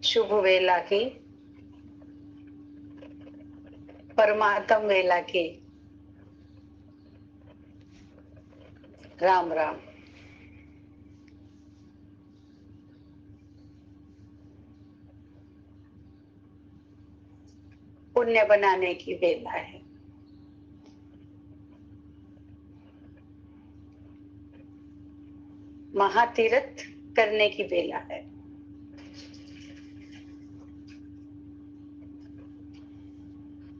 शुभ वेला की, परमात्म वेला की। राम राम। पुण्य बनाने की वेला है। महातीर्थ करने की वेला है।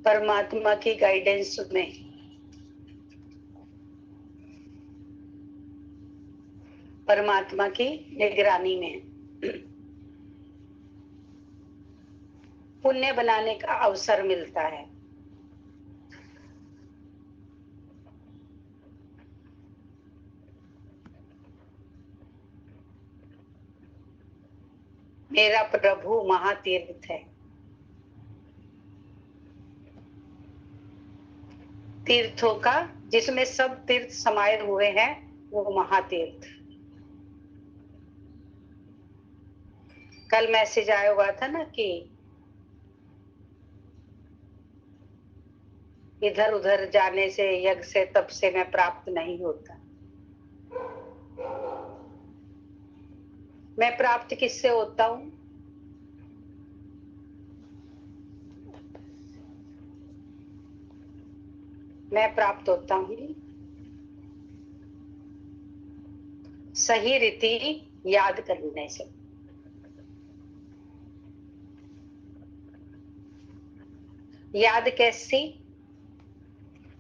परमात्मा की गाइडेंस में, परमात्मा की निगरानी में पुण्य बनाने का अवसर मिलता है। मेरा प्रभु महातीर्थ है। तीर्थों का, जिसमें सब तीर्थ समाये हुए हैं, वो महातीर्थ। कल मैसेज आया हुआ था ना कि इधर उधर जाने से, यज्ञ से, तप से मैं प्राप्त नहीं होता। मैं प्राप्त किससे होता हूं? मैं प्राप्त होता हूं सही रीति याद करने से। याद कैसी?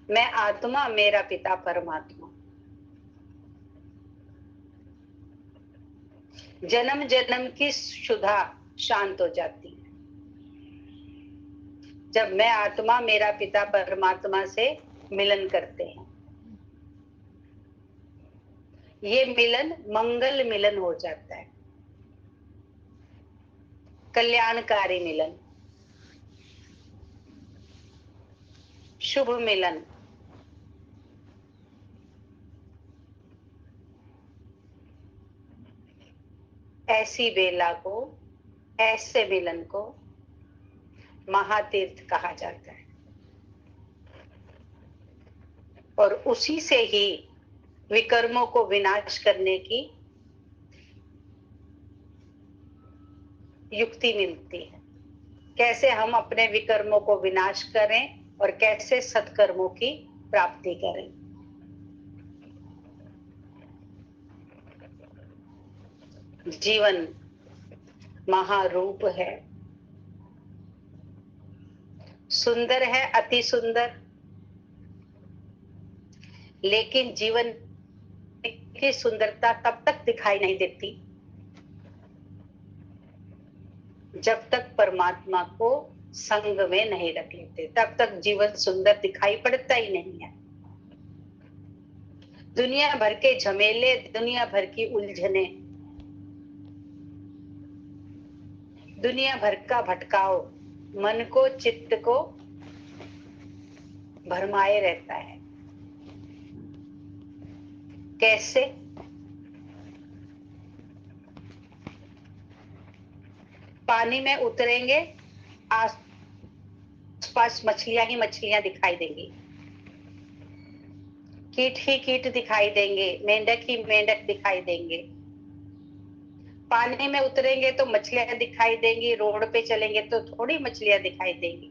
मैं आत्मा, मेरा पिता परमात्मा। जन्म जन्म की क्षुधा शांत हो जाती है जब मैं आत्मा, मेरा पिता परमात्मा से मिलन करते हैं। ये मिलन मंगल मिलन हो जाता है, कल्याणकारी मिलन, शुभ मिलन। ऐसी बेला को, ऐसे मिलन को महातीर्थ कहा जाता है। और उसी से ही विकर्मों को विनाश करने की युक्ति मिलती है। कैसे हम अपने विकर्मों को विनाश करें और कैसे सत्कर्मों की प्राप्ति करें। जीवन महारूप है, सुंदर है, अति सुंदर। लेकिन जीवन की सुंदरता तब तक दिखाई नहीं देती जब तक परमात्मा को संग में नहीं रख लेते, तब तक जीवन सुंदर दिखाई पड़ता ही नहीं है। दुनिया भर के झमेले, दुनिया भर की उलझने, दुनिया भर का भटकाव मन को, चित्त को भरमाए रहता है। कैसे? पानी में उतरेंगे, आसपास मछलियां ही मछलियां दिखाई देंगी, कीट ही कीट दिखाई देंगे, मेंढक ही मेंढक दिखाई देंगे। पानी में उतरेंगे तो मछलियां दिखाई देंगी, रोड पे चलेंगे तो थोड़ी मछलियां दिखाई देंगी।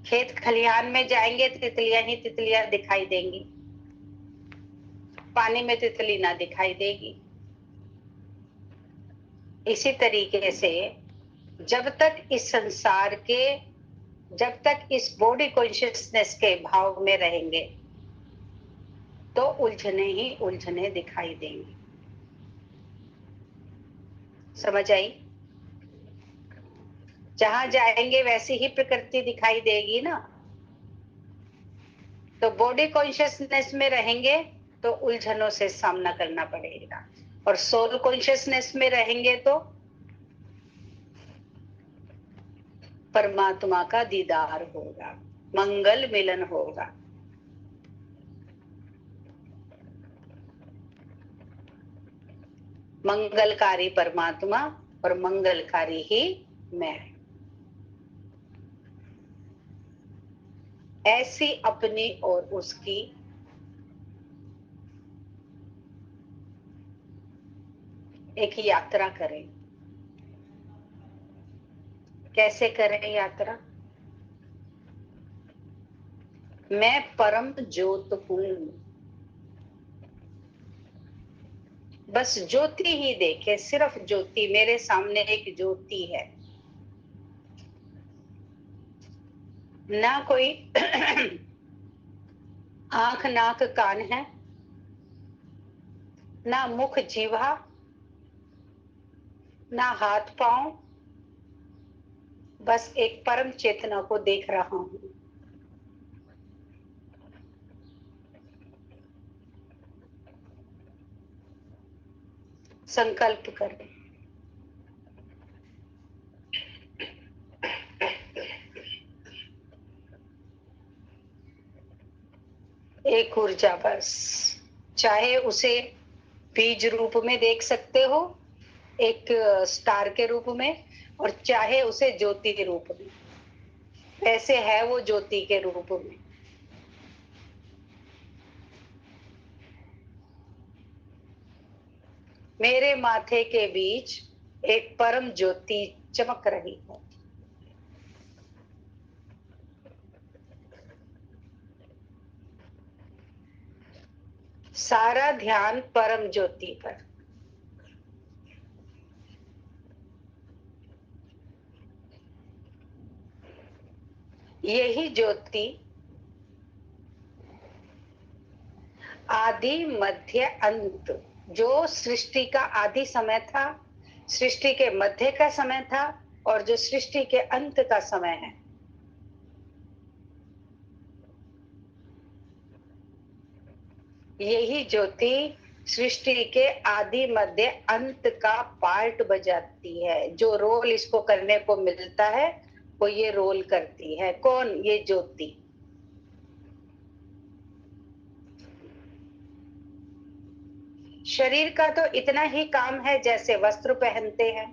खेत खलिहान में जाएंगे, तितलियां ही तितलियां दिखाई देंगी, पानी में तितली ना दिखाई देगी। इसी तरीके से जब तक इस संसार के, जब तक इस बॉडी कॉन्शियसनेस के भाव में रहेंगे तो उलझने ही उलझने दिखाई देंगी। समझ आई? जहां जाएंगे वैसी ही प्रकृति दिखाई देगी ना। तो बॉडी कॉन्शियसनेस में रहेंगे तो उलझनों से सामना करना पड़ेगा, और सोल कॉन्शियसनेस में रहेंगे तो परमात्मा का दीदार होगा, मंगल मिलन होगा। मंगलकारी परमात्मा और मंगलकारी ही मैं। ऐसी अपनी और उसकी एक यात्रा करें। कैसे करें यात्रा? मैं परम ज्योत हूं, बस ज्योति ही देखे, सिर्फ ज्योति। मेरे सामने एक ज्योति है, ना कोई आंख नाक कान है, ना मुख जीवा, ना हाथ पांव, बस एक परम चेतना को देख रहा हूं। संकल्प करें। एक ऊर्जा बस, चाहे उसे बीज रूप में देख सकते हो, एक स्टार के रूप में, और चाहे उसे ज्योति के रूप में। वैसे है वो ज्योति के रूप में। मेरे माथे के बीच एक परम ज्योति चमक रही है। सारा ध्यान परम ज्योति पर। यही ज्योति आदि मध्य अंत, जो सृष्टि का आदि समय था, सृष्टि के मध्य का समय था, और जो सृष्टि के अंत का समय है, यही ज्योति सृष्टि के आदि मध्य अंत का पार्ट बजाती है। जो रोल इसको करने को मिलता है वो ये रोल करती है। कौन? ये ज्योति। शरीर का तो इतना ही काम है जैसे वस्त्र पहनते हैं।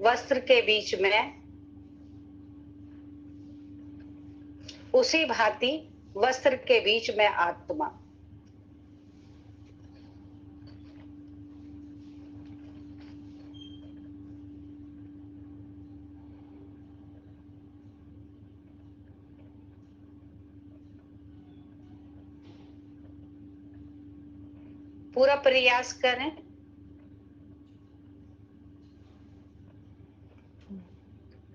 वस्त्र के बीच में उसी भांति वस्त्र के बीच में आत्मा। पूरा प्रयास करें।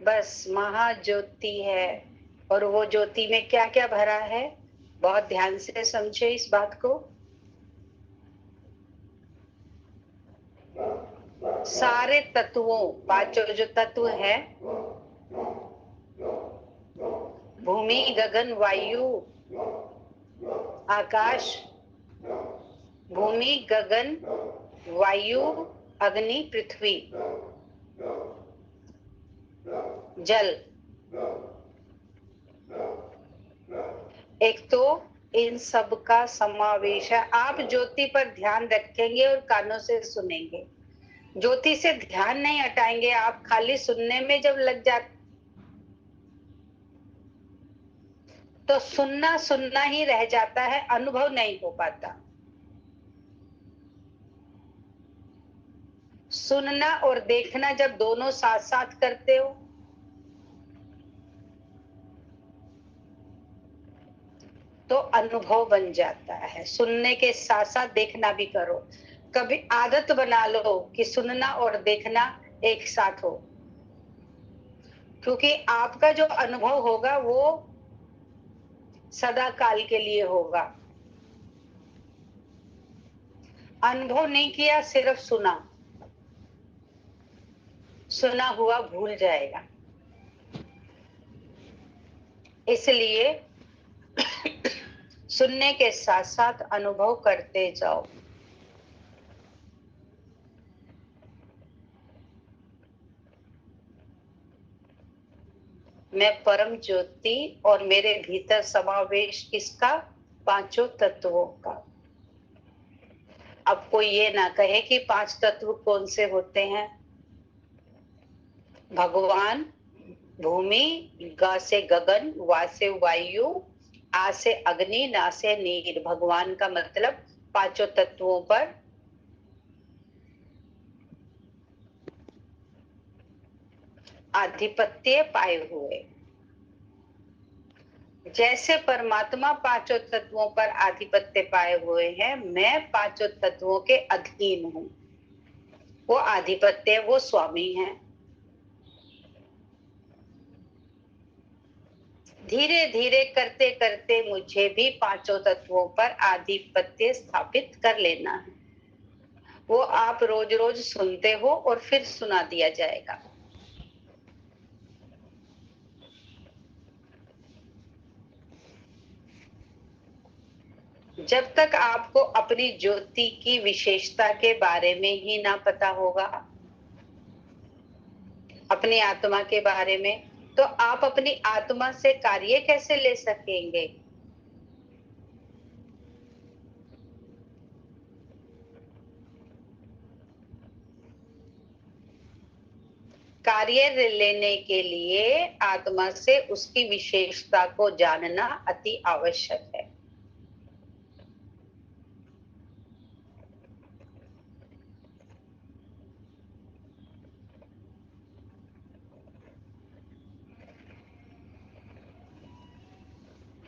बस महाज्योति है, और वो ज्योति में क्या क्या भरा है, बहुत ध्यान से समझे इस बात को। सारे तत्वों, पांचों जो तत्व है, भूमि गगन वायु आकाश, भूमि गगन वायु अग्नि पृथ्वी जल, एक तो इन सब का समावेश है। आप ज्योति पर ध्यान रखेंगे और कानों से सुनेंगे, ज्योति से ध्यान नहीं हटाएंगे। आप खाली सुनने में जब लग जाते तो सुनना सुनना ही रह जाता है, अनुभव नहीं हो पाता। सुनना और देखना जब दोनों साथ साथ करते हो तो अनुभव बन जाता है। सुनने के साथ साथ देखना भी करो। कभी आदत बना लो कि सुनना और देखना एक साथ हो, क्योंकि आपका जो अनुभव होगा वो सदा काल के लिए होगा। अनुभव नहीं किया, सिर्फ सुना, सुना हुआ भूल जाएगा। इसलिए सुनने के साथ साथ अनुभव करते जाओ। मैं परम ज्योति, और मेरे भीतर समावेश किसका? पांचों तत्वों का। अब कोई ये ना कहे कि पांच तत्व कौन से होते हैं। भगवान, भूमि, ग से गगन, वा से वायु, आ से अग्नि, ना से नीर। भगवान का मतलब पांचों तत्वों पर आधिपत्य पाए हुए। जैसे परमात्मा पांचों तत्वों पर आधिपत्य पाए हुए हैं, मैं पांचों तत्वों के अधीन हूं। वो आधिपत्य, वो स्वामी है। धीरे धीरे करते करते मुझे भी पांचों तत्वों पर आधिपत्य स्थापित कर लेना है। वो आप रोज रोज सुनते हो और फिर सुना दिया जाएगा। जब तक आपको अपनी ज्योति की विशेषता के बारे में ही ना पता होगा, अपनी आत्मा के बारे में, तो आप अपनी आत्मा से कार्य कैसे ले सकेंगे। कार्य लेने के लिए आत्मा से उसकी विशेषता को जानना अति आवश्यक है।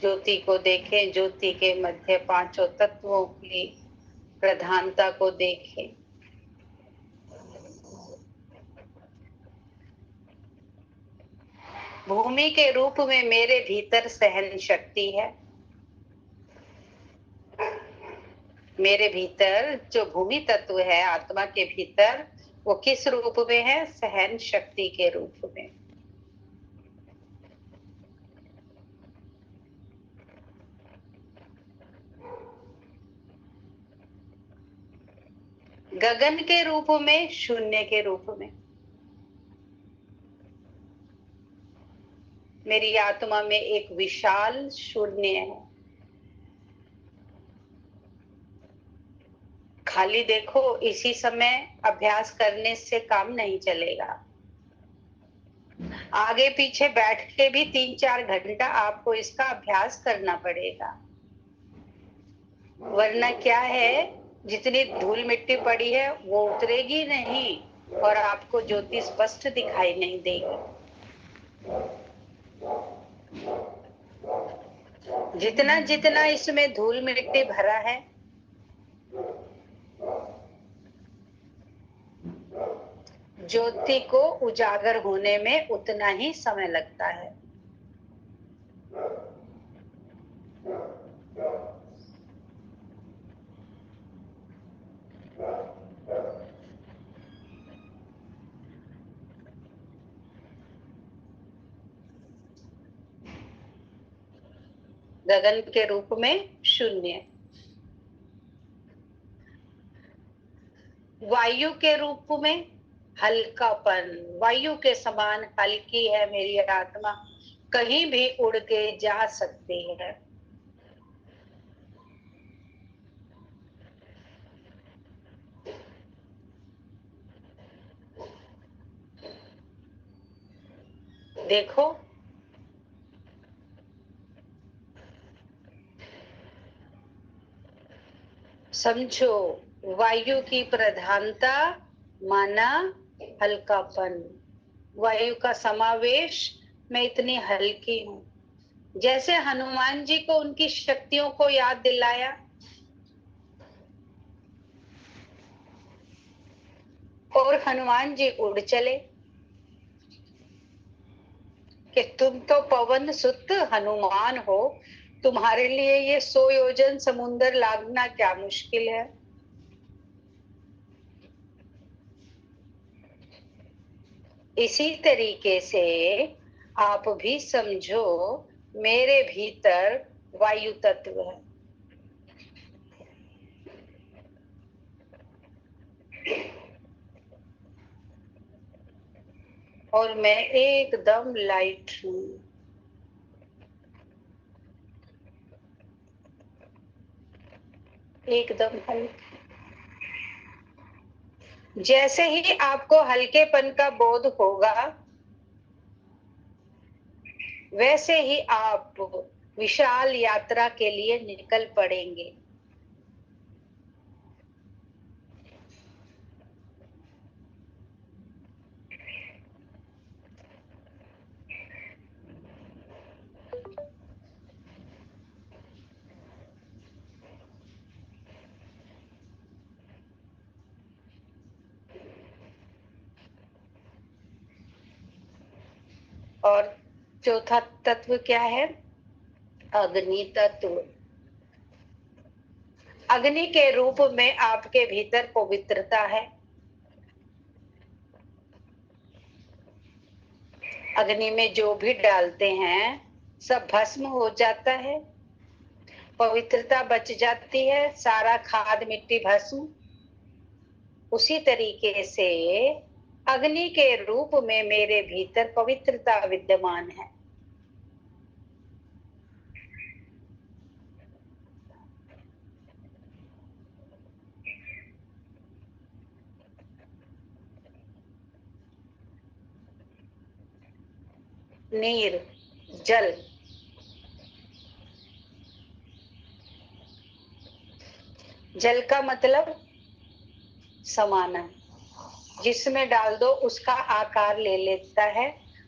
ज्योति को देखें, ज्योति के मध्य पांचों तत्वों की प्रधानता को देखें। भूमि के रूप में मेरे भीतर सहन शक्ति है। मेरे भीतर जो भूमि तत्व है आत्मा के भीतर, वो किस रूप में है? सहन शक्ति के रूप में। गगन के रूप में, शून्य के रूप में। मेरी आत्मा में एक विशाल शून्य है। खाली देखो, इसी समय अभ्यास करने से काम नहीं चलेगा। आगे पीछे बैठ के भी 3-4 घंटा आपको इसका अभ्यास करना पड़ेगा। वरना क्या है, जितनी धूल मिट्टी पड़ी है वो उतरेगी नहीं और आपको ज्योति स्पष्ट दिखाई नहीं देगी। जितना जितना इसमें धूल मिट्टी भरा है, ज्योति को उजागर होने में उतना ही समय लगता है। गगन के रूप में शून्य, वायु के रूप में हल्कापन। वायु के समान हल्की है मेरी आत्मा, कहीं भी उड़ के जा सकती है। देखो, समझो, वायु की प्रधानता माना हल्कापन। वायु का समावेश, मैं इतनी हल्की हूं। जैसे हनुमान जी को उनकी शक्तियों को याद दिलाया और हनुमान जी उड़ चले कि तुम तो पवन सुत हनुमान हो, तुम्हारे लिए ये 100 योजन समुंदर लांघना क्या मुश्किल है। इसी तरीके से आप भी समझो, मेरे भीतर वायु तत्व है और मैं एकदम लाइट हूं। एकदम हल्के। जैसे ही आपको हल्केपन का बोध होगा, वैसे ही आप विशाल यात्रा के लिए निकल पड़ेंगे। और चौथा तत्व क्या है? अग्नि तत्व। अग्नि के रूप में आपके भीतर पवित्रता है। अग्नि में जो भी डालते हैं सब भस्म हो जाता है, पवित्रता बच जाती है, सारा खाद मिट्टी भस्म। उसी तरीके से अग्नि के रूप में मेरे भीतर पवित्रता विद्यमान है। नीर, जल। जल का मतलब समाना, जिसमें डाल दो उसका आकार ले लेता है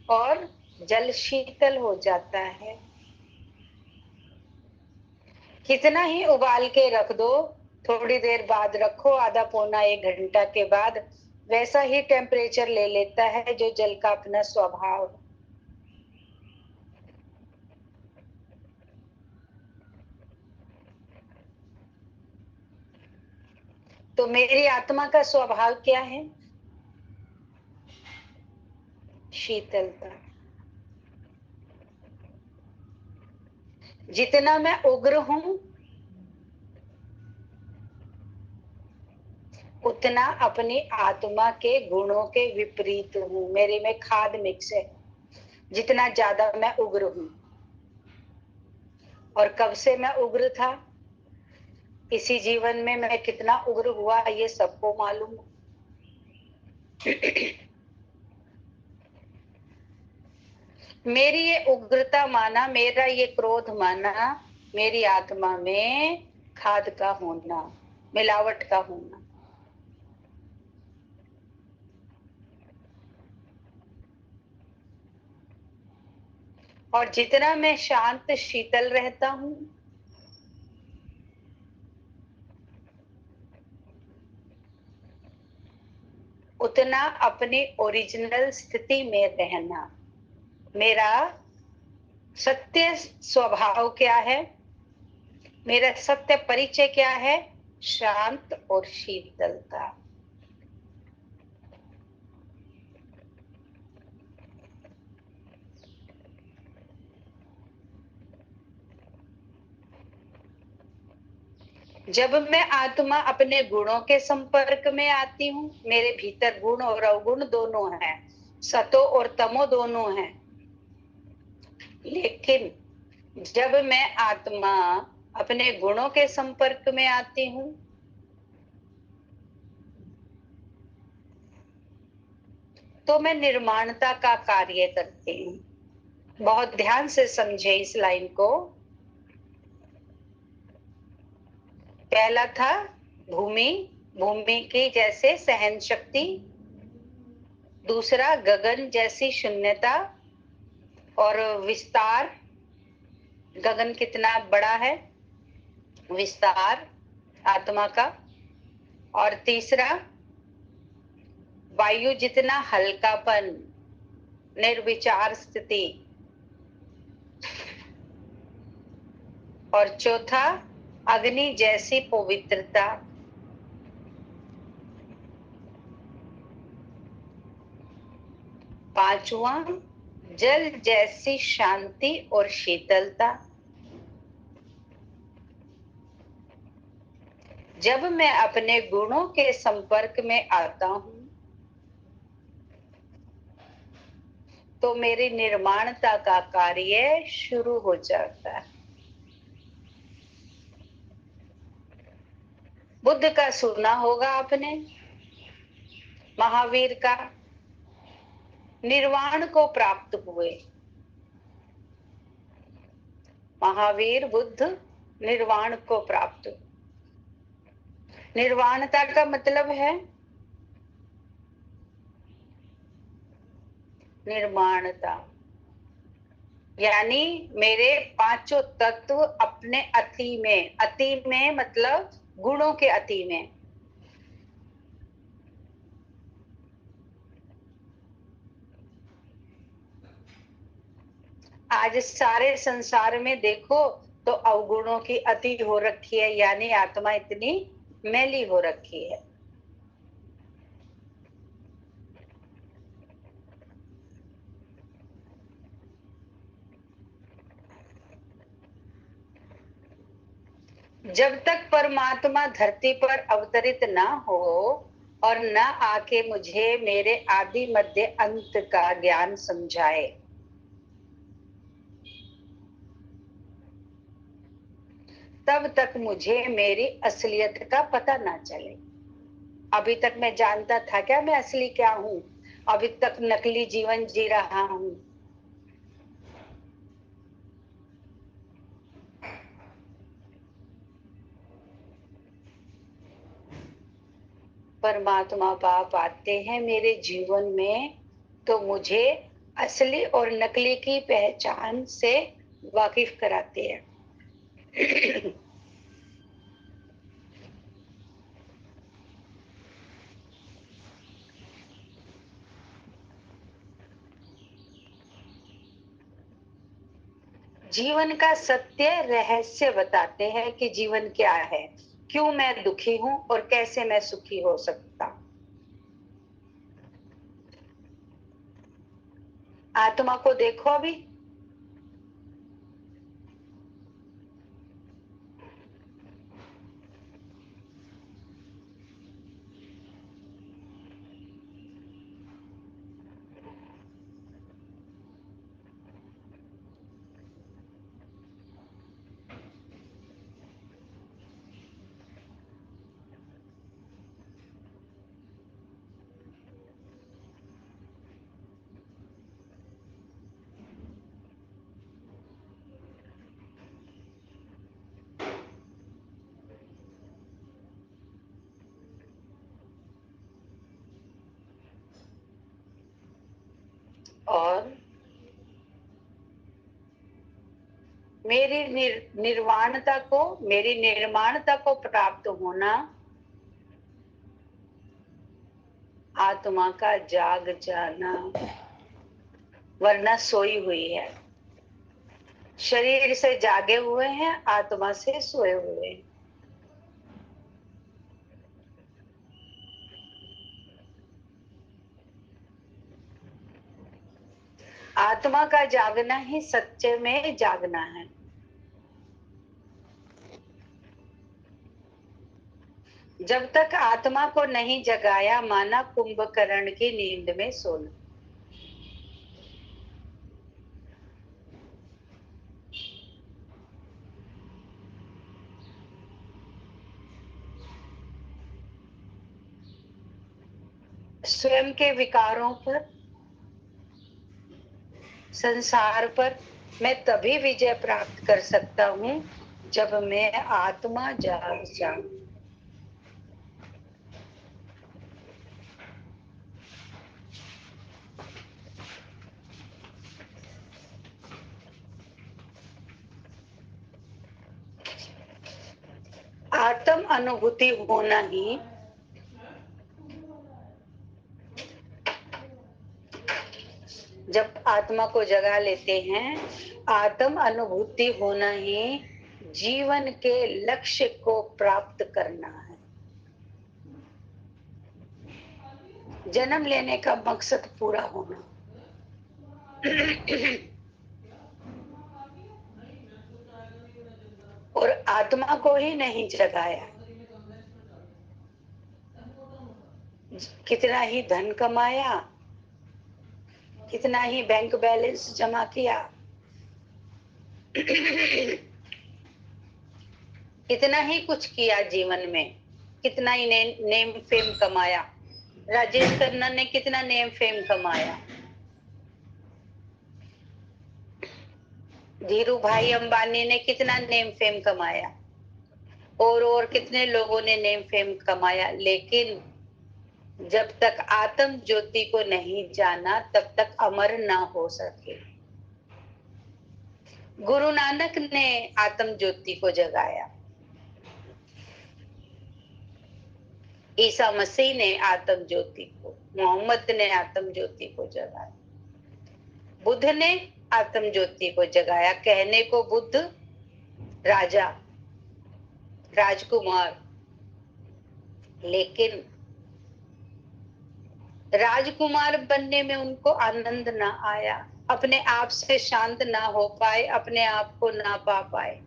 और जल शीतल हो जाता है। कितना ही उबाल के रख दो, थोड़ी देर बाद रखो, आधा पौना एक घंटा के बाद वैसा ही टेम्परेचर ले लेता है जो जल का अपना स्वभाव है। तो मेरी आत्मा का स्वभाव क्या है? शीतलता। जितना मैं उग्र हूं, उतना अपनी आत्मा के गुणों के विपरीत हूं। मेरे में खाद मिक्स है, जितना ज्यादा मैं उग्र हूं। और कब से मैं उग्र था, इसी जीवन में मैं कितना उग्र हुआ ये सबको मालूम। मेरी ये उग्रता माना, मेरा ये क्रोध माना, मेरी आत्मा में खाद का होना, मिलावट का होना। और जितना मैं शांत शीतल रहता हूं, उतना अपनी ओरिजिनल स्थिति में रहना। मेरा सत्य स्वभाव क्या है? मेरा सत्य परिचय क्या है? शांत और शीतलता। जब मैं आत्मा अपने गुणों के संपर्क में आती हूँ, मेरे भीतर गुण और अवगुण दोनों हैं, सतो और तमो दोनों हैं। लेकिन जब मैं आत्मा अपने गुणों के संपर्क में आती हूँ, तो मैं निर्माणता का कार्य करती हूँ। बहुत ध्यान से समझे इस लाइन को। पहला था भूमि, भूमि की जैसे सहन शक्ति। दूसरा गगन जैसी शून्यता और विस्तार। गगन कितना बड़ा है, विस्तार आत्मा का। और तीसरा वायु जितना हल्कापन, निर्विचार स्थिति। और चौथा अग्नि जैसी पवित्रता। पांचवा जल जैसी शांति और शीतलता। जब मैं अपने गुणों के संपर्क में आता हूं, तो मेरी निर्माणता का कार्य शुरू हो जाता है। बुद्ध का सुना होगा आपने, महावीर का, निर्वाण को प्राप्त हुए। महावीर बुद्ध निर्वाण को प्राप्त। निर्वाणता का मतलब है निर्माणता, यानी मेरे पांचों तत्व अपने अति में, अति में मतलब गुणों के अति में। आज सारे संसार में देखो तो अवगुणों की अति हो रखी है, यानी आत्मा इतनी मैली हो रखी है। जब तक परमात्मा धरती पर अवतरित ना हो और न आके मुझे मेरे आदि मध्य अंत का ज्ञान समझाए, तब तक मुझे मेरी असलियत का पता ना चले। अभी तक मैं जानता था क्या मैं असली क्या हूं? अभी तक नकली जीवन जी रहा हूं। परमात्मा बाप आते हैं मेरे जीवन में तो मुझे असली और नकली की पहचान से वाकिफ कराते हैं। जीवन का सत्य रहस्य बताते हैं कि जीवन क्या है, क्यों मैं दुखी हूं और कैसे मैं सुखी हो सकता। आत्मा को देखो अभी, और मेरी निर्वाणता को, मेरी निर्माणता को प्राप्त होना आत्मा का जाग जाना, वरना सोई हुई है। शरीर से जागे हुए हैं, आत्मा से सोए हुए हैं। आत्मा का जागना ही सच्चे में जागना है। जब तक आत्मा को नहीं जगाया, माना कुंभकर्ण की नींद में सोना। स्वयं के विकारों पर, संसार पर मैं तभी विजय प्राप्त कर सकता हूं जब मैं आत्मा जाग जाऊं। आत्म अनुभूति होना ही, जब आत्मा को जगा लेते हैं, आत्म अनुभूति होना ही जीवन के लक्ष्य को प्राप्त करना है। जन्म लेने का मकसद पूरा होना। और आत्मा को ही नहीं जगाया, कितना ही धन कमाया, कितना ही बैंक बैलेंस जमा किया, कितना ही कुछ किया जीवन में, कितना ही नेम फेम कमाया, राजेश खन्ना ने कितना नेम फेम कमाया, धीरू भाई अंबानी ने कितना नेम फेम कमाया, और कितने लोगों ने नेम फेम कमाया, लेकिन जब तक आत्म ज्योति को नहीं जाना तब तक अमर ना हो सके। गुरु नानक ने आत्म ज्योति को जगाया, ईसा मसीह ने आत्म ज्योति को, मोहम्मद ने आत्म ज्योति को जगाया, बुद्ध ने आत्म ज्योति को जगाया। कहने को बुद्ध राजा, राजकुमार, लेकिन राजकुमार बनने में उनको आनंद ना आया, अपने आप से शांत ना हो पाए, अपने आप को ना पा पाए।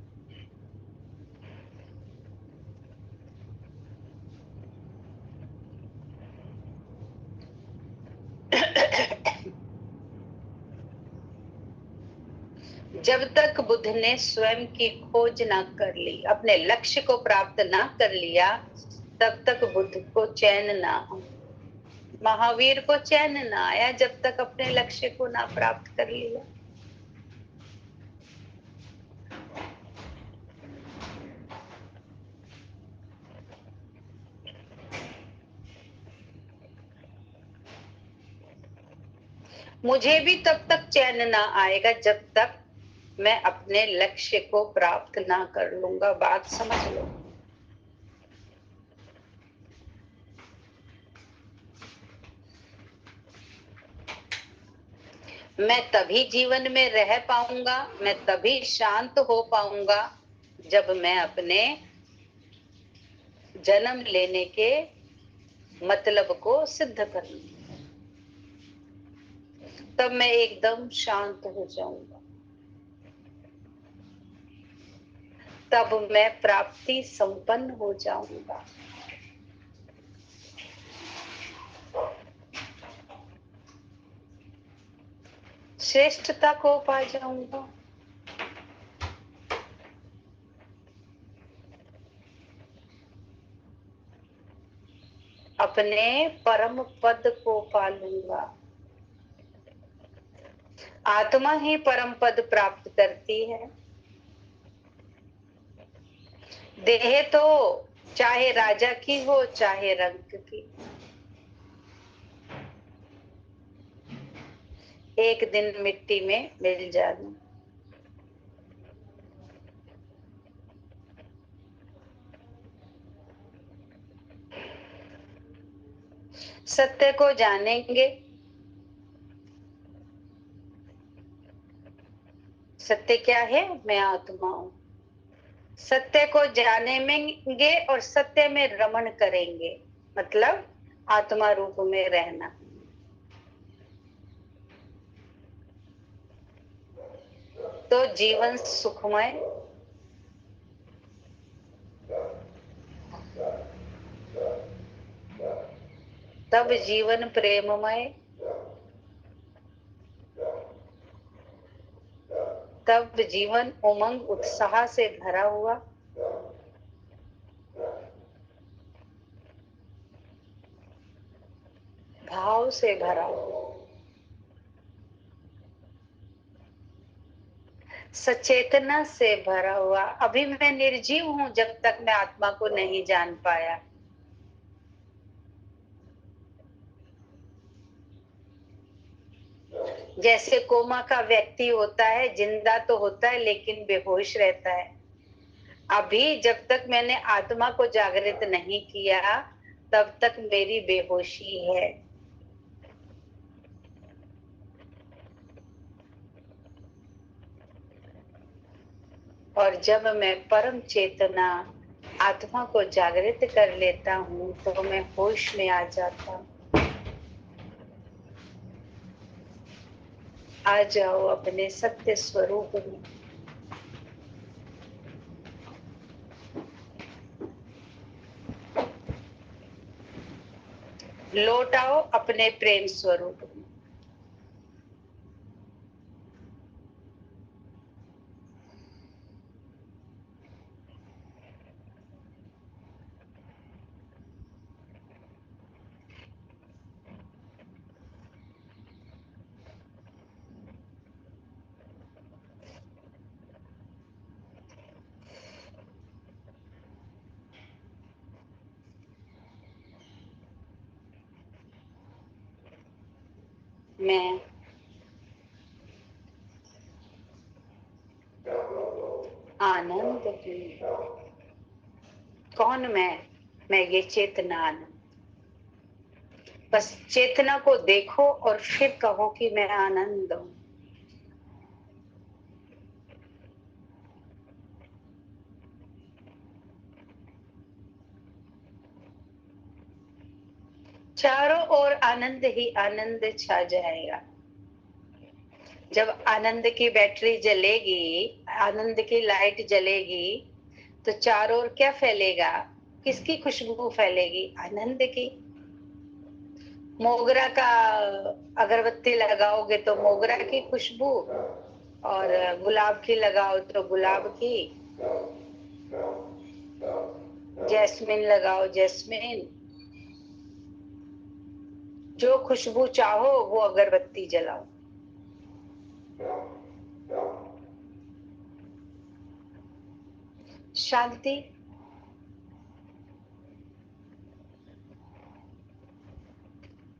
जब तक बुद्ध ने स्वयं की खोज ना कर ली, अपने लक्ष्य को प्राप्त ना कर लिया, तब तक बुद्ध को चैन ना आया, महावीर को चैन ना आया, जब तक अपने लक्ष्य को ना प्राप्त कर लिया। मुझे भी तब तक चैन ना आएगा जब तक मैं अपने लक्ष्य को प्राप्त ना कर लूंगा। बात समझ लो। मैं तभी जीवन में रह पाऊंगा, मैं तभी शांत हो पाऊंगा जब मैं अपने जन्म लेने के मतलब को सिद्ध कर लूं। तब मैं एकदम शांत हो जाऊंगा, तब मैं प्राप्ति संपन्न हो जाऊंगा। श्रेष्ठता को पा जाऊंगा। अपने परम पद को पा लूंगा। आत्मा ही परम पद प्राप्त करती है। देह तो चाहे राजा की हो चाहे रंक की, एक दिन मिट्टी में मिल जाना। सत्य को जानेंगे। सत्य क्या है? मैं आत्मा हूं। सत्य को जानेंगे और सत्य में रमण करेंगे, मतलब आत्मा रूप में रहना। तो जीवन सुखमय, तब जीवन प्रेममय, तब जीवन उमंग उत्साह से भरा हुआ, भाव से भरा हुआ, सचेतना से भरा हुआ। अभी मैं निर्जीव हूं जब तक मैं आत्मा को नहीं जान पाया। जैसे कोमा का व्यक्ति होता है, जिंदा तो होता है लेकिन बेहोश रहता है। अभी जब तक मैंने आत्मा को जागृत नहीं किया तब तक मेरी बेहोशी है। और जब मैं परम चेतना आत्मा को जागृत कर लेता हूँ तो मैं होश में आ जाता हूँ। आ जाओ अपने सत्य स्वरूप में। लौट आओ अपने प्रेम स्वरूप में। मैं आनंद हूँ। कौन मैं ये चेतना आनंद। बस चेतना को देखो और फिर कहो कि मैं आनंद हूँ। चारों ओर आनंद ही आनंद छा जाएगा। जब आनंद की बैटरी जलेगी, आनंद की लाइट जलेगी, तो चारों ओर क्या फैलेगा? किसकी खुशबू फैलेगी? आनंद की। मोगरा का अगरबत्ती लगाओगे तो मोगरा की खुशबू, और गुलाब की लगाओ तो गुलाब की, जैस्मिन लगाओ जैस्मिन। जो खुशबू चाहो वो अगरबत्ती जलाओ। शांति।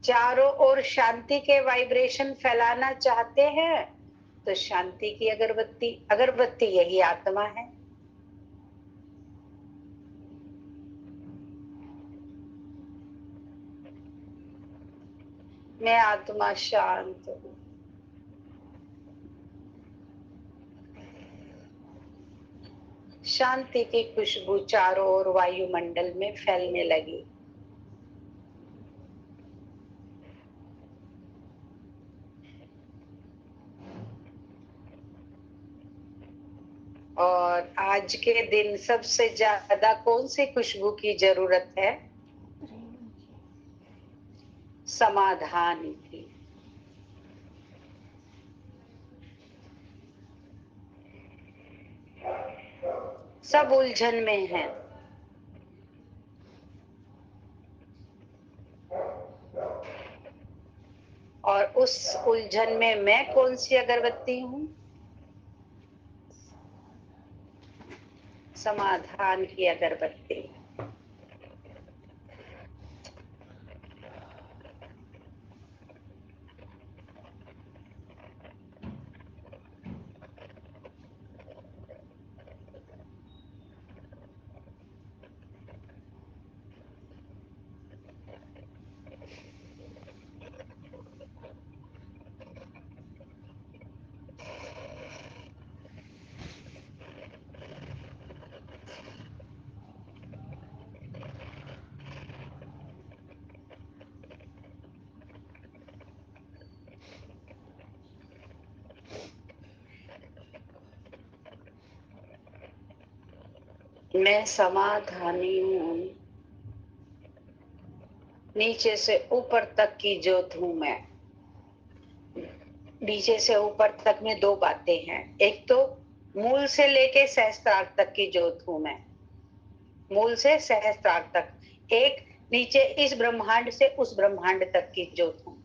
चारों ओर शांति के वाइब्रेशन फैलाना चाहते हैं तो शांति की अगरबत्ती। अगरबत्ती यही आत्मा है। मैं आत्मा शांत हूँ। शांति की खुशबू चारों ओर वायुमंडल में फैलने लगी। और आज के दिन सबसे ज्यादा कौन सी खुशबू की जरूरत है? समाधान की। सब उलझन में हैं। और उस उलझन में मैं कौन सी अगरबत्ती हूँ? समाधान की अगरबत्ती। मैं समाधानी हूँ। नीचे से ऊपर तक की ज्योत हूँ मैं। नीचे से ऊपर तक में दो बातें हैं। एक तो मूल से लेके सहस्त्रार तक की ज्योत हूँ मैं। मूल से सहस्त्रार तक। एक नीचे इस ब्रह्मांड से उस ब्रह्मांड तक की ज्योत हूँ।